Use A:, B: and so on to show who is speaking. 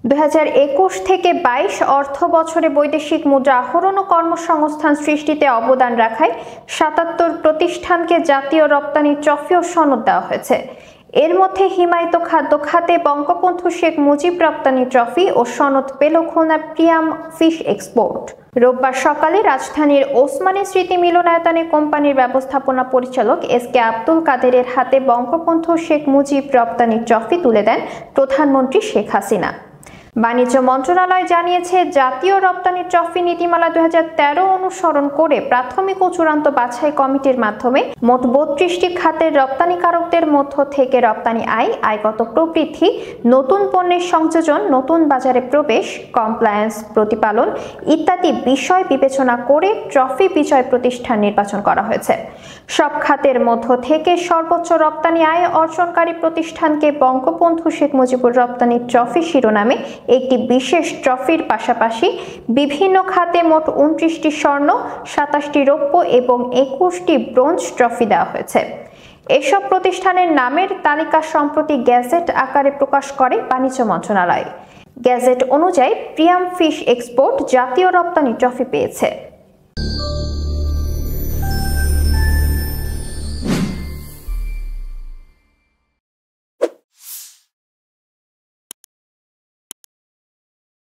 A: 2021 থেকে 22 অর্থ বছরে বৈদেশিক মুদ্রা আহরণ ও কর্মসংস্থান সৃষ্টিতে অবদান রাখায় 77 প্রতিষ্ঠানকে জাতীয় রপ্তানি ট্রফি ও সনদ দেওয়া হয়েছে। এর মধ্যে হিমায়িত খাদ্য খাতে বঙ্গবন্ধু শেখ মুজিব রপ্তানি ট্রফি ও সনদ পেল খুলনা প্রিয়াম ফিশ এক্সপোর্ট। রোববার সকালে রাজধানীর ওসমানী স্মৃতি মিলনায়তনে কোম্পানির ব্যবস্থাপনা পরিচালক এস.কে আব্দুল কাদেরের হাতে বঙ্গবন্ধু শেখ মুজিব রপ্তানি ট্রফি তুলে দেন প্রধানমন্ত্রী শেখ হাসিনা। বাণিজ্য মন্ত্রণালয় জানিয়েছে, জাতীয় রপ্তানি ট্রফি নীতিমালা 2013 অনুসরণ করে প্রাথমিক ও চূড়ান্ত বাছাই কমিটির মাধ্যমে মোট 32টি খাতের রপ্তানিকারকদের মধ্য থেকে রপ্তানি আয়গত প্রবৃদ্ধি, নতুন পণ্যের সংযোজন, নতুন বাজারে প্রবেশ, কমপ্লায়েন্স প্রতিপালন ইত্যাদি বিষয় বিবেচনা করে ট্রফি বিজয় প্রতিষ্ঠান নির্বাচন করা হয়েছে। সব খাতের মধ্য থেকে সর্বোচ্চ রপ্তানি আয় অর্জনকারী প্রতিষ্ঠানকে বঙ্গবন্ধু শেখ মুজিবুর রপ্তানি ট্রফি শিরোনামে একটি বিশেষ ট্রফির পাশাপাশি বিভিন্ন খাতে মোট 29টি স্বর্ণ, 27টি রৌপ্য এবং 21টি ব্রোঞ্জ ট্রফি দেওয়া হয়েছে। এসব প্রতিষ্ঠানের নামের তালিকা সম্প্রতি গ্যাজেট আকারে প্রকাশ করে বাণিজ্য মন্ত্রণালয়। গ্যাজেট অনুযায়ী প্রিয়াম ফিশ এক্সপোর্ট জাতীয় রপ্তানি ট্রফি পেয়েছে।